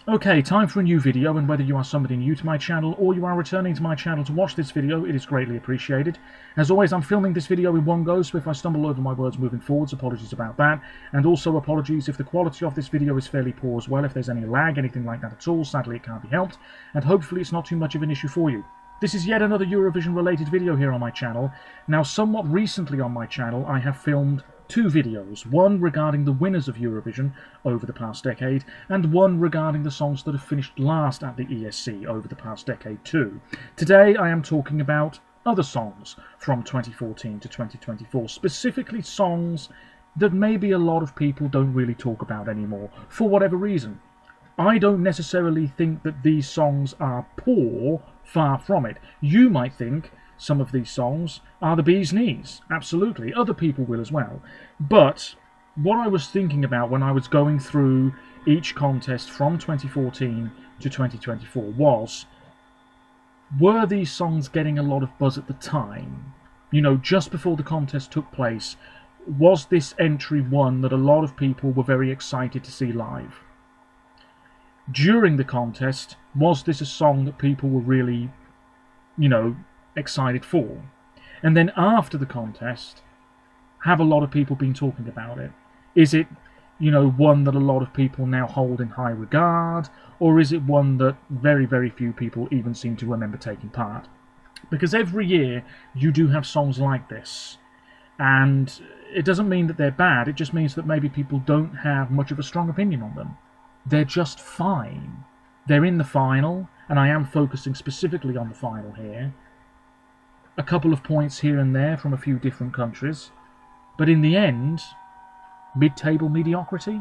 Okay, time for a new video, and whether you are somebody new to my channel or you are returning to my channel to watch this video, it is greatly appreciated. As always, I'm filming this video in one go, so if I stumble over my words moving forwards, apologies about that, and also apologies if the quality of this video is fairly poor as well. If there's any lag, anything like that at all, sadly it can't be helped, and hopefully it's not too much of an issue for you. This is yet another Eurovision related video here on my channel. Now, somewhat recently on my channel I have filmed two videos, one regarding the winners of Eurovision over the past decade, and one regarding the songs that have finished last at the ESC over the past decade too. Today I am talking about other songs from 2014 to 2024, specifically songs that maybe a lot of people don't really talk about anymore, for whatever reason. I don't necessarily think that these songs are poor, far from it. You might think some of these songs are the bee's knees, absolutely. Other people will as well. But what I was thinking about when I was going through each contest from 2014 to 2024 was, were these songs getting a lot of buzz at the time? You know, just before the contest took place, was this entry one that a lot of people were very excited to see live? During the contest, was this a song that people were really, excited for? And then after the contest, have a lot of people been talking about it? Is it, one that a lot of people now hold in high regard, or is it one that very, very few people even seem to remember taking part? Because every year you do have songs like this, and it doesn't mean that they're bad, it just means that maybe people don't have much of a strong opinion on them. They're just fine. They're in the final, and I am focusing specifically on the final here. A couple of points here and there from a few different countries, but in the end, mid-table mediocrity?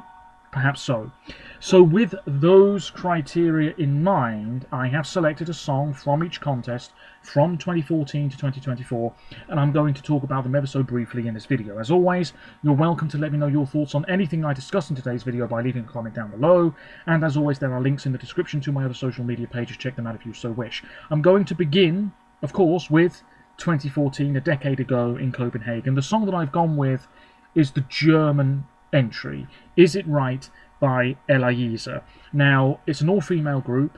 Perhaps so. So with those criteria in mind, I have selected a song from each contest from 2014 to 2024, and I'm going to talk about them ever so briefly in this video. As always, you're welcome to let me know your thoughts on anything I discuss in today's video by leaving a comment down below, and as always there are links in the description to my other social media pages, check them out if you so wish. I'm going to begin, of course, with 2014, a decade ago in Copenhagen. The song that I've gone with is the German entry, Is It Right by Eloise. Now, it's an all-female group.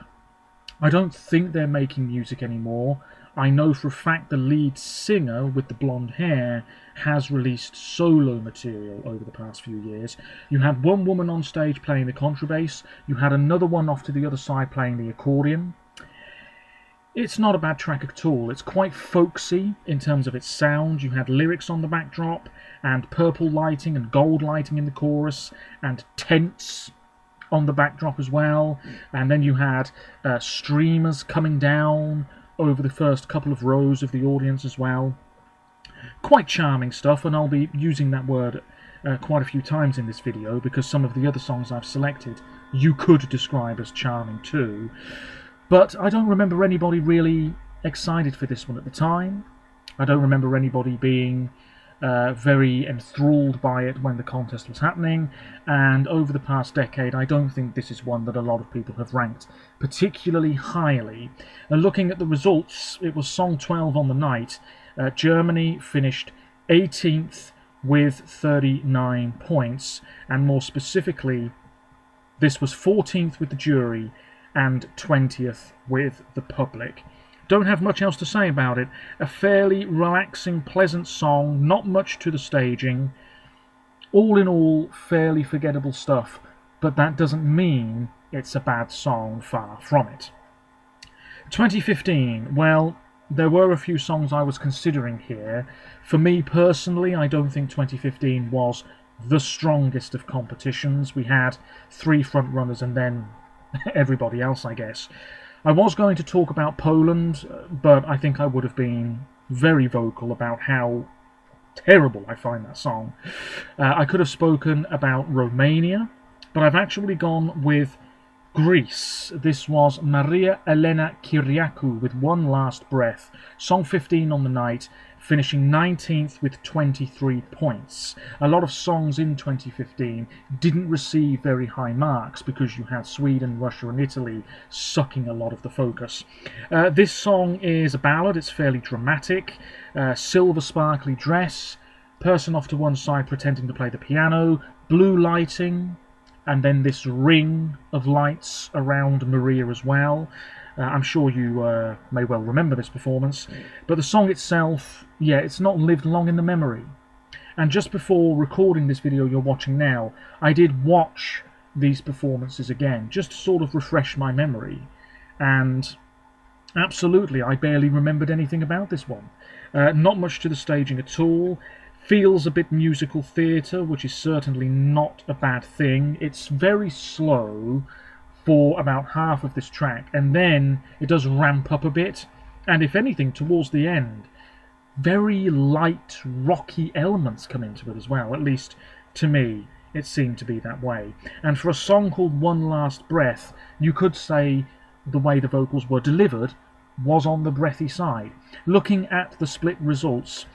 I don't think they're making music anymore. I know for a fact the lead singer with the blonde hair has released solo material over the past few years. You had one woman on stage playing the contrabass, you had another one off to the other side playing the accordion. It's not a bad track at all. It's quite folksy in terms of its sound. You had lyrics on the backdrop, and purple lighting and gold lighting in the chorus, and tents on the backdrop as well. And then you had streamers coming down over the first couple of rows of the audience as well. Quite charming stuff, and I'll be using that word quite a few times in this video, because some of the other songs I've selected you could describe as charming too. But I don't remember anybody really excited for this one at the time. I don't remember anybody being very enthralled by it when the contest was happening, and over the past decade I don't think this is one that a lot of people have ranked particularly highly. Looking at the results, it was song 12 on the night. Germany finished 18th with 39 points, and more specifically this was 14th with the jury and 20th with the public. Don't have much else to say about it. A fairly relaxing, pleasant song, not much to the staging. All in all, fairly forgettable stuff, but that doesn't mean it's a bad song, far from it. 2015, well, there were a few songs I was considering here. For me personally, I don't think 2015 was the strongest of competitions. We had three front runners and then everybody else, I guess. I was going to talk about Poland, but I think I would have been very vocal about how terrible I find that song. I could have spoken about Romania, but I've actually gone with Greece. This was Maria Elena Kyriakou with One Last Breath, song 15 on the night, finishing 19th with 23 points. A lot of songs in 2015 didn't receive very high marks because you had Sweden, Russia and Italy sucking a lot of the focus. This song is a ballad, it's fairly dramatic. Silver sparkly dress, person off to one side pretending to play the piano, blue lighting, and then this ring of lights around Maria as well. I'm sure you may well remember this performance, but the song itself, yeah, it's not lived long in the memory. And just before recording this video you're watching now, I did watch these performances again, just to sort of refresh my memory, and absolutely, I barely remembered anything about this one. Not much to the staging at all. Feels a bit musical theatre, which is certainly not a bad thing. It's very slow for about half of this track, and then it does ramp up a bit, and if anything, towards the end, very light, rocky elements come into it as well. At least, to me, it seemed to be that way. And for a song called One Last Breath, you could say the way the vocals were delivered was on the breathy side. Looking at the split results,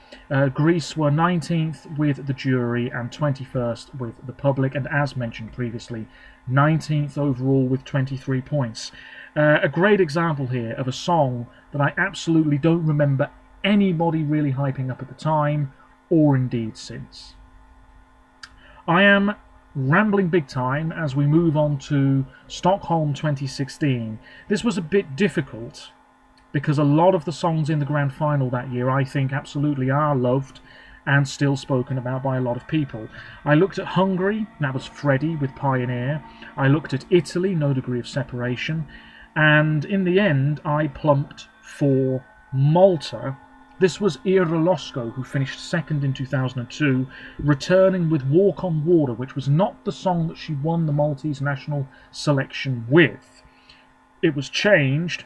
Greece were 19th with the jury and 21st with the public, and as mentioned previously, 19th overall with 23 points. A great example here of a song that I absolutely don't remember anybody really hyping up at the time, or indeed since. I am rambling big time as we move on to Stockholm 2016. This was a bit difficult because a lot of the songs in the grand final that year I think absolutely are loved and still spoken about by a lot of people. I looked at Hungary, that was Freddie with Pioneer. I looked at Italy, No Degree of Separation. And in the end, I plumped for Malta. This was Ira Losco, who finished second in 2002, returning with Walk on Water, which was not the song that she won the Maltese national selection with. It was changed,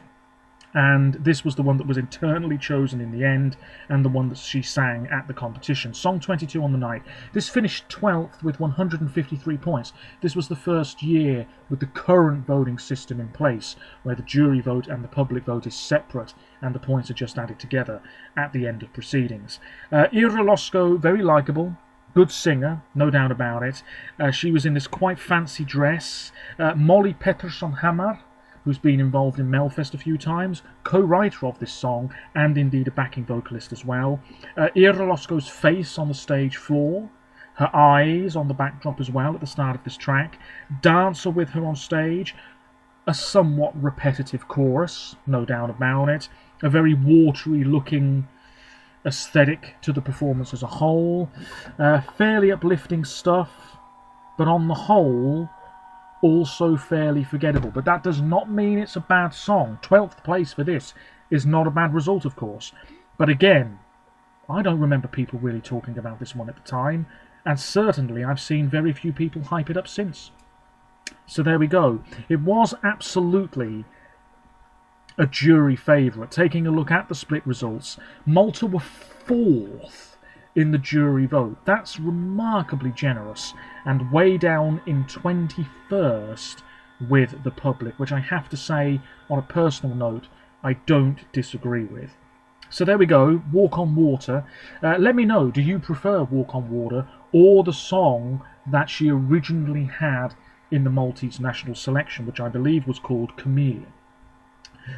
and this was the one that was internally chosen in the end, and the one that she sang at the competition. Song 22 on the night. This finished 12th with 153 points. This was the first year with the current voting system in place, where the jury vote and the public vote is separate, and the points are just added together at the end of proceedings. Ira Losco, very likeable, good singer, no doubt about it. She was in this quite fancy dress. Molly Pettersson-Hammar, who's been involved in Melfest a few times, co-writer of this song, and indeed a backing vocalist as well. Ira Losco's face on the stage floor, her eyes on the backdrop as well at the start of this track, dancer with her on stage, a somewhat repetitive chorus, no doubt about it, a very watery looking aesthetic to the performance as a whole, fairly uplifting stuff, but on the whole also fairly forgettable. But that does not mean it's a bad song. 12th place for this is not a bad result, of course. But again, I don't remember people really talking about this one at the time, and certainly I've seen very few people hype it up since. So there we go. It was absolutely a jury favourite. Taking a look at the split results, Malta were 4th in the jury vote. That's remarkably generous, and way down in 21st with the public, which I have to say, on a personal note, I don't disagree with. So there we go, Walk on Water. Let me know, do you prefer Walk on Water or the song that she originally had in the Maltese national selection, which I believe was called Chameleon?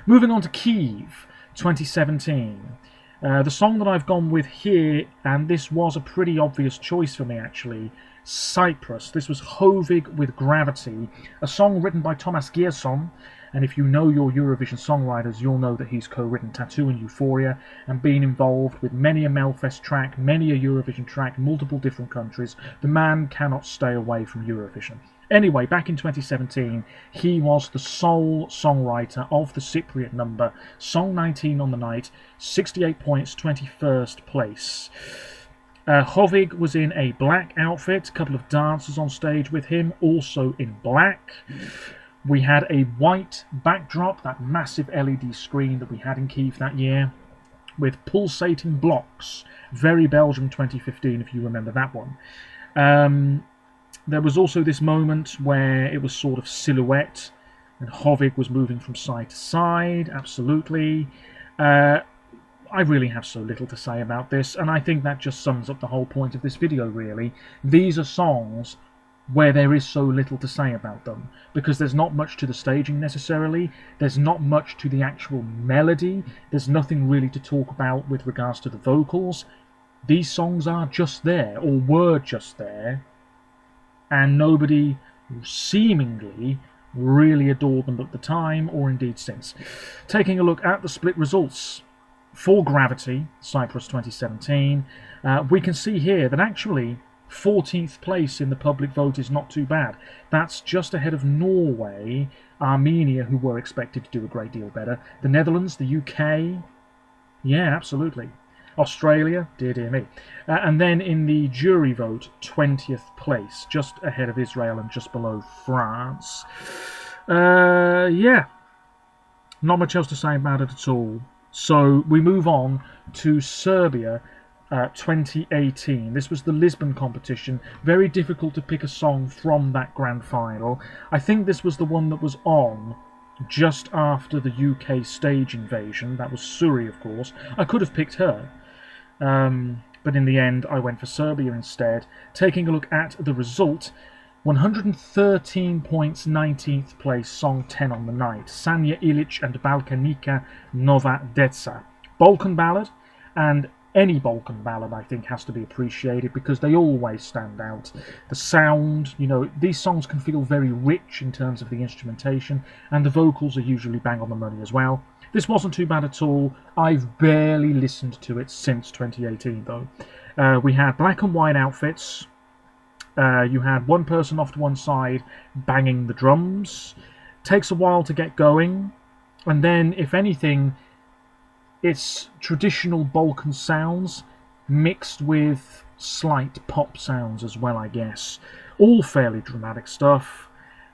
Moving on to Kyiv 2017. The song that I've gone with here, and this was a pretty obvious choice for me actually, Cyprus. This was Hovig with Gravity, a song written by Thomas Gierson, and if you know your Eurovision songwriters, you'll know that he's co-written Tattoo and Euphoria, and been involved with many a Melfest track, many a Eurovision track, multiple different countries. The man cannot stay away from Eurovision. Anyway, back in 2017, he was the sole songwriter of the Cypriot number, song 19 on the night, 68 points, 21st place. Hovig was in a black outfit, a couple of dancers on stage with him, also in black. We had a white backdrop, that massive LED screen that we had in Kyiv that year, with pulsating blocks. Very Belgium 2015, if you remember that one. There was also this moment where it was sort of silhouette, and Hovig was moving from side to side, absolutely. I really have so little to say about this, and I think that just sums up the whole point of this video, really. These are songs where there is so little to say about them, because there's not much to the staging necessarily, there's not much to the actual melody, there's nothing really to talk about with regards to the vocals. These songs are just there, or were just there, and nobody seemingly really adored them at the time, or indeed since. Taking a look at the split results for Gravity, Cyprus 2017, we can see here that actually 14th place in the public vote is not too bad. That's just ahead of Norway, Armenia, who were expected to do a great deal better, the Netherlands, the UK, yeah, absolutely, Australia, dear me. And then in the jury vote, 20th place, just ahead of Israel and just below France. Yeah, not much else to say about it at all. So we move on to Serbia 2018. This was the Lisbon competition. Very difficult to pick a song from that grand final. I think this was the one that was on just after the UK stage invasion. That was Suri, of course. I could have picked her. But in the end, I went for Serbia instead. Taking a look at the result, 113 points, 19th place, song 10 on the night. Sanja Ilic and Balkanika Nova Deca. Balkan ballad, and any Balkan ballad, I think, has to be appreciated because they always stand out. The sound, these songs can feel very rich in terms of the instrumentation, and the vocals are usually bang on the money as well. This wasn't too bad at all. I've barely listened to it since 2018, though. We had black and white outfits. You had one person off to one side banging the drums. Takes a while to get going. And then, if anything, it's traditional Balkan sounds mixed with slight pop sounds as well, I guess. All fairly dramatic stuff.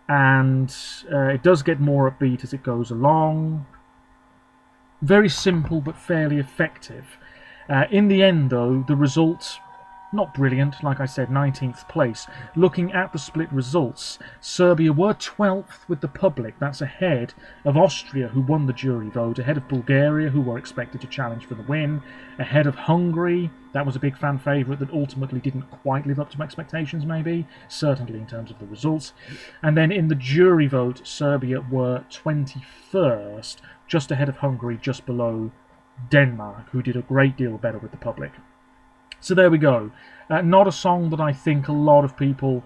And it does get more upbeat as it goes along. Very simple but fairly effective. In the end, though, the result, not brilliant, like I said, 19th place. Looking at the split results, Serbia were 12th with the public. That's ahead of Austria, who won the jury vote, ahead of Bulgaria, who were expected to challenge for the win, ahead of Hungary. That was a big fan favourite that ultimately didn't quite live up to my expectations, maybe, certainly in terms of the results. And then in the jury vote, Serbia were 21st, just ahead of Hungary, just below Denmark, who did a great deal better with the public. So there we go. Not a song that I think a lot of people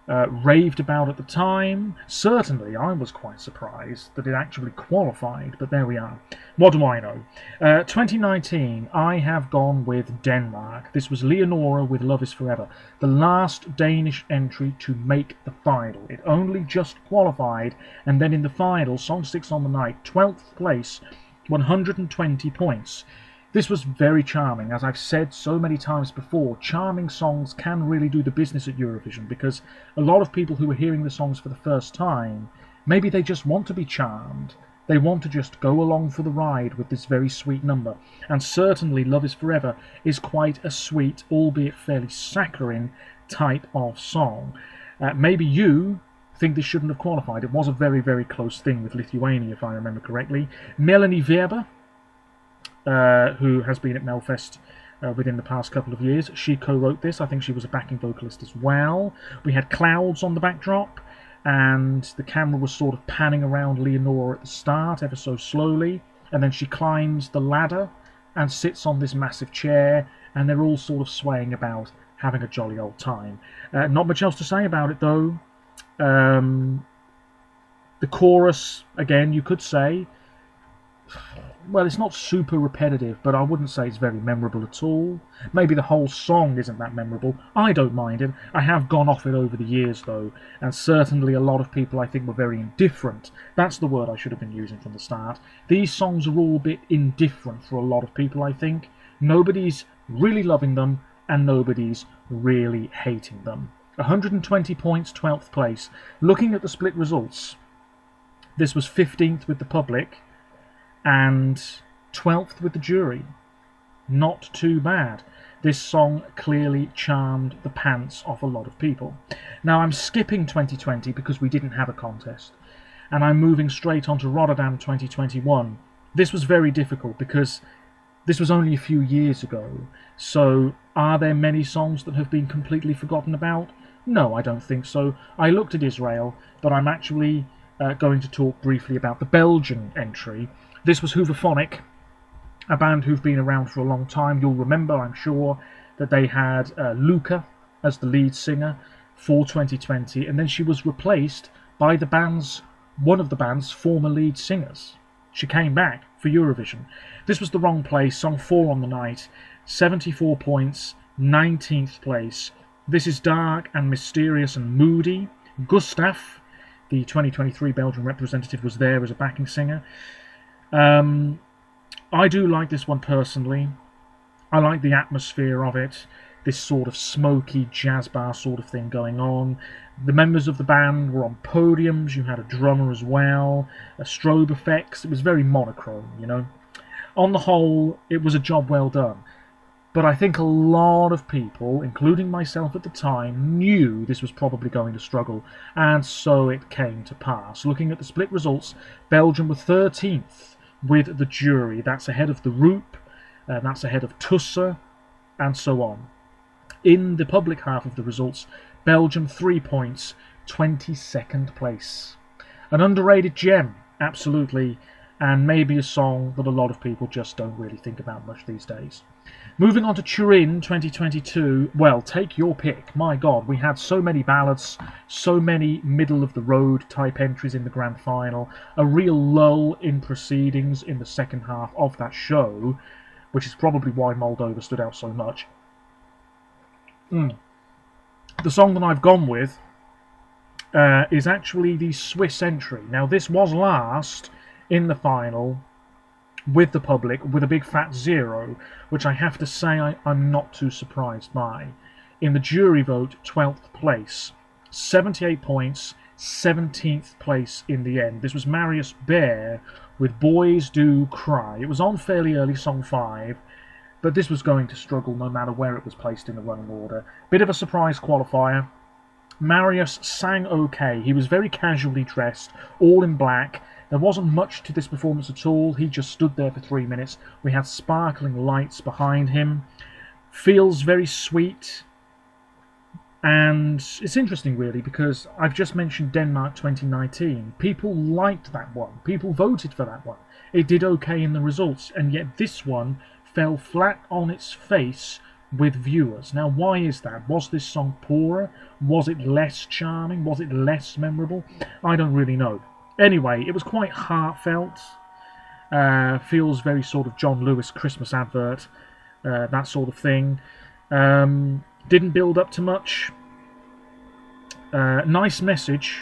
raved about at the time. Certainly, I was quite surprised that it actually qualified, but there we are. What do I know? 2019, I have gone with Denmark. This was Leonora with Love Is Forever, the last Danish entry to make the final. It only just qualified, and then in the final, song 6 on the night, 12th place, 120 points. This was very charming. As I've said so many times before, charming songs can really do the business at Eurovision, because a lot of people who are hearing the songs for the first time, maybe they just want to be charmed. They want to just go along for the ride with this very sweet number. And certainly Love Is Forever is quite a sweet, albeit fairly saccharine, type of song. Maybe you think this shouldn't have qualified. It was a very, very close thing with Lithuania, if I remember correctly. Melanie Weber, who has been at Melfest within the past couple of years. She co-wrote this. I think she was a backing vocalist as well. We had clouds on the backdrop, and the camera was sort of panning around Leonora at the start, ever so slowly, and then she climbs the ladder and sits on this massive chair, and they're all sort of swaying about, having a jolly old time. Not much else to say about it, though. The chorus, again, you could say, well, it's not super repetitive, but I wouldn't say it's very memorable at all. Maybe the whole song isn't that memorable. I don't mind it. I have gone off it over the years, though, and certainly a lot of people, I think, were very indifferent. That's the word I should have been using from the start. These songs are all a bit indifferent for a lot of people, I think. Nobody's really loving them, and nobody's really hating them. 120 points, 12th place. Looking at the split results, this was 15th with the public, and 12th with the jury. Not too bad. This song clearly charmed the pants off a lot of people. Now, I'm skipping 2020 because we didn't have a contest, and I'm moving straight on to Rotterdam 2021. This was very difficult because this was only a few years ago, so are there many songs that have been completely forgotten about? No, I don't think so. I looked at Israel, but I'm actually going to talk briefly about the Belgian entry. This was Hooverphonic, a band who've been around for a long time. You'll remember, I'm sure, that they had Luca as the lead singer. for 2020, and then she was replaced by one of the band's former lead singers. She came back for Eurovision. This was the wrong place, song 4 on the night, 74 points, 19th place. This is dark and mysterious and moody. Gustav, the 2023 Belgian representative, was there as a backing singer. I do like this one personally. I like the atmosphere of it, this sort of smoky jazz bar sort of thing going on. The members of the band were on podiums, you had a drummer as well, strobe effects. It was very monochrome, you know. On the whole, it was a job well done. But I think a lot of people, including myself at the time, knew this was probably going to struggle, and so it came to pass. Looking at the split results, Belgium were 13th with the jury. That's ahead of the Roop, that's ahead of Tusse, and so on. In the public half of the results, Belgium 3 points, 22nd place. An underrated gem, absolutely, and maybe a song that a lot of people just don't really think about much these days. Moving on to Turin 2022, well, take your pick. My God, we had so many ballads, so many middle-of-the-road type entries in the grand final, a real lull in proceedings in the second half of that show, which is probably why Moldova stood out so much. The song that I've gone with is actually the Swiss entry. Now, this was last in the final with the public, with a big fat 0, which I have to say I'm not too surprised by. In the jury vote, 12th place, 78 points, 17th place in the end. This was Marius Bear with Boys Do Cry. It was on fairly early, song 5, but this was going to struggle no matter where it was placed in the running order. Bit of a surprise qualifier. Marius sang okay. He was very casually dressed, all in black. There wasn't much to this performance at all. He just stood there for 3 minutes. We had sparkling lights behind him. Feels very sweet. And it's interesting, really, because I've just mentioned Denmark 2019. People liked that one. People voted for that one. It did okay in the results, and yet this one fell flat on its face with viewers. Now, why is that? Was this song poorer? Was it less charming? Was it less memorable? I don't really know. Anyway, it was quite heartfelt. Feels very sort of John Lewis Christmas advert, that sort of thing. Didn't build up to much. Nice message,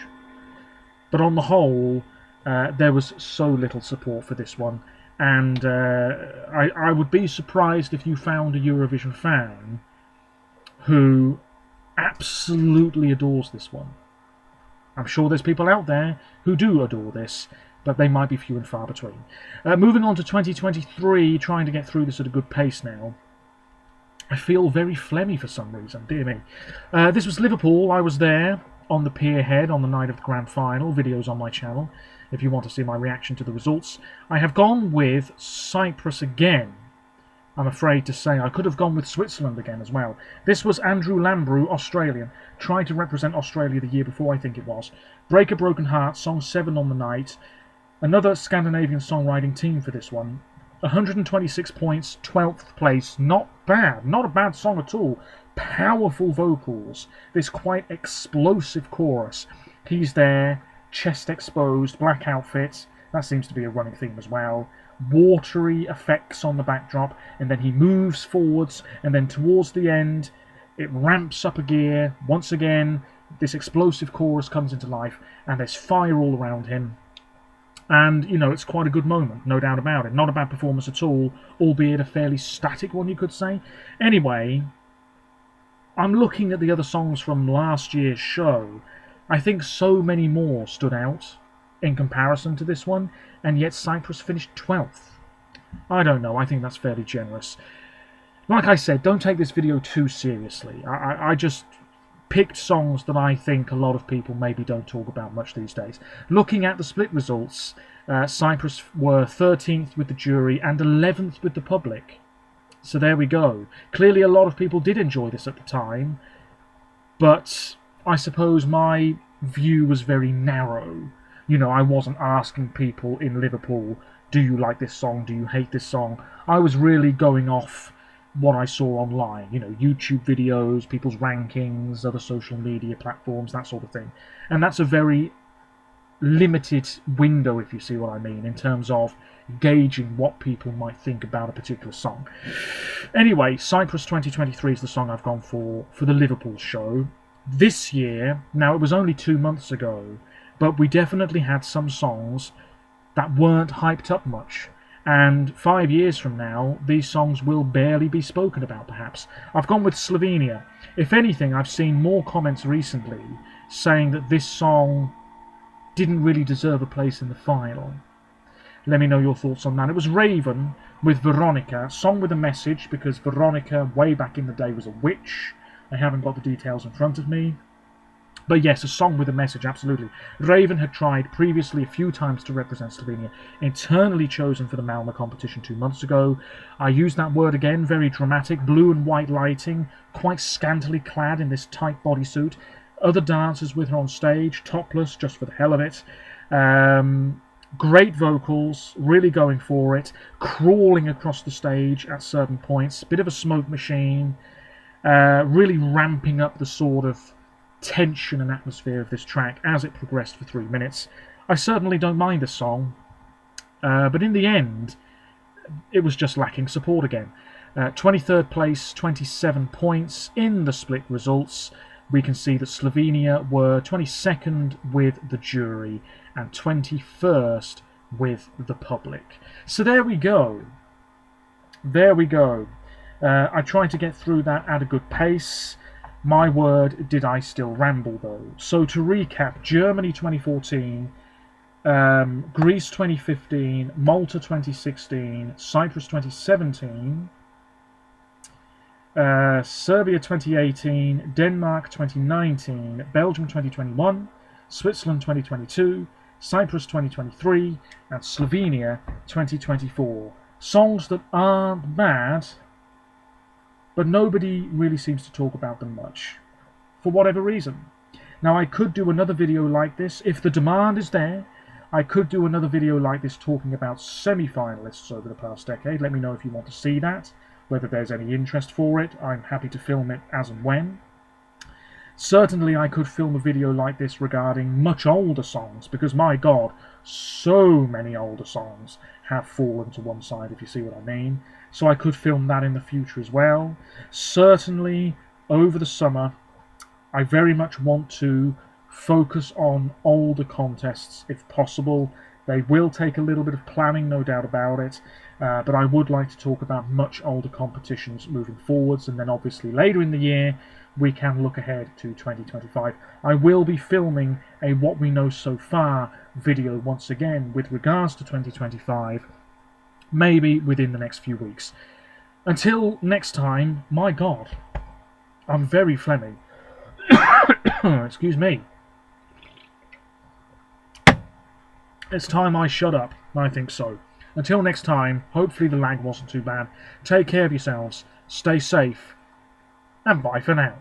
but on the whole, there was so little support for this one. And I would be surprised if you found a Eurovision fan who absolutely adores this one. I'm sure there's people out there who do adore this, but they might be few and far between. Moving on to 2023, trying to get through this at a good pace now. I feel very phlegmy for some reason, dear me. This was Liverpool. I was there on the pier head on the night of the grand final. Videos on my channel if you want to see my reaction to the results. I have gone with Cyprus again. I'm afraid to say I could have gone with Switzerland again as well. This was Andrew Lambrou, Australian. Tried to represent Australia the year before, I think it was. Break a Broken Heart, song 7 on the night. Another Scandinavian songwriting team for this one. 126 points, 12th place. Not bad. Not a bad song at all. Powerful vocals. This quite explosive chorus. He's there, chest exposed, black outfit. That seems to be a running theme as well. Watery effects on the backdrop, and then he moves forwards, and then towards the end it ramps up a gear. Once again, this explosive chorus comes into life, and there's fire all around him. And, you know, it's quite a good moment, no doubt about it. Not a bad performance at all, albeit a fairly static one, you could say. Anyway, I'm looking at the other songs from last year's show. I think so many more stood out in comparison to this one, and yet Cyprus finished 12th. I don't know, I think that's fairly generous. Like I said, don't take this video too seriously. I just picked songs that I think a lot of people maybe don't talk about much these days. Looking at the split results, Cyprus were 13th with the jury and 11th with the public. So there we go. Clearly a lot of people did enjoy this at the time, but I suppose my view was very narrow. You know, I wasn't asking people in Liverpool, do you like this song, do you hate this song? I was really going off what I saw online, YouTube videos, people's rankings, other social media platforms, that sort of thing. And that's a very limited window, if you see what I mean, in terms of gauging what people might think about a particular song. Anyway, Cyprus 2023 is the song I've gone for the Liverpool show. This year, now it was only 2 months ago, but we definitely had some songs that weren't hyped up much. And 5 years from now, these songs will barely be spoken about, perhaps. I've gone with Slovenia. If anything, I've seen more comments recently saying that this song didn't really deserve a place in the final. Let me know your thoughts on that. It was Raven with Veronica, song with a message, because Veronica, way back in the day, was a witch. I haven't got the details in front of me. But yes, a song with a message, absolutely. Raven had tried previously a few times to represent Slovenia, internally chosen for the Malmo competition 2 months ago. I use that word again, very dramatic, blue and white lighting, quite scantily clad in this tight bodysuit. Other dancers with her on stage, topless, just for the hell of it. Great vocals, really going for it, crawling across the stage at certain points, bit of a smoke machine, really ramping up the sort of tension and atmosphere of this track as it progressed for 3 minutes. I certainly don't mind the song, but in the end, it was just lacking support again. 23rd place, 27 points in the split results. We can see that Slovenia were 22nd with the jury and 21st with the public. So there we go. There we go. I tried to get through that at a good pace. My word, did I still ramble though. So to recap, Germany 2014, Greece 2015, Malta 2016, Cyprus 2017, Serbia 2018, Denmark 2019, Belgium 2021, Switzerland 2022, Cyprus 2023, and Slovenia 2024. Songs that aren't bad, but nobody really seems to talk about them much, for whatever reason. Now, I could do another video like this, if the demand is there. I could do another video like this talking about semi-finalists over the past decade. Let me know if you want to see that, whether there's any interest for it. I'm happy to film it as and when. Certainly I could film a video like this regarding much older songs, because my god, so many older songs have fallen to one side, if you see what I mean. So I could film that in the future as well. Certainly, over the summer, I very much want to focus on older contests if possible. They will take a little bit of planning, no doubt about it, but I would like to talk about much older competitions moving forwards, and then obviously later in the year we can look ahead to 2025. I will be filming a What We Know So Far video once again with regards to 2025, maybe within the next few weeks. Until next time, my god, I'm very phlegmy. Excuse me. It's time I shut up. I think so. Until next time, hopefully the lag wasn't too bad. Take care of yourselves, stay safe, and bye for now.